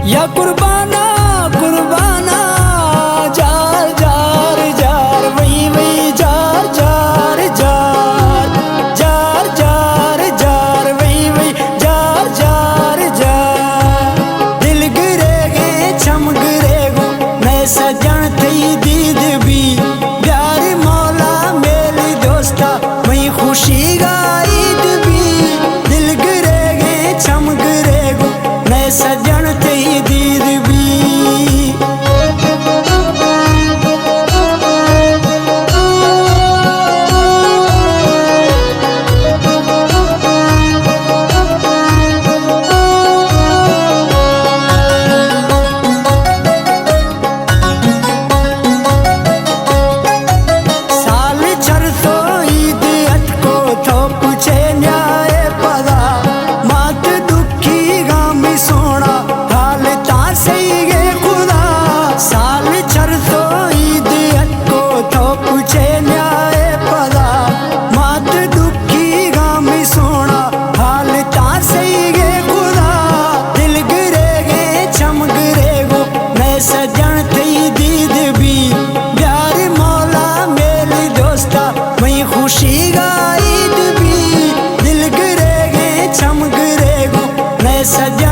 या कुर्बाना कुर्बाना jar jar jar वही वही jar jar jar jar jar jar वही वही जार जार जार दिल गिरेगे छम गिरेगो मैं सजन थी दीद भी प्यार मौला मेरी दोस्ता वही खुशी गाईद भी दिल गिरेगे छम गिरेगो मैं सजन थी दीद भी साल छर तो ईद अटको तो पूछे न्याय पदा मात दुखी गामी सोना हाल ता सही गे खुदा साल छर तो ईद अटको तो पूछे न्याय पदा मात दुखी गामी सोना हाल ता सही गे खुदा दिल गिरेगे छम गिरेगो मैं सजन थी दीद भी प्यार मौला मेरी दोस्ता वही खुशी गाईद भी दिल गिरेगे छम गिरेगो मैं सजन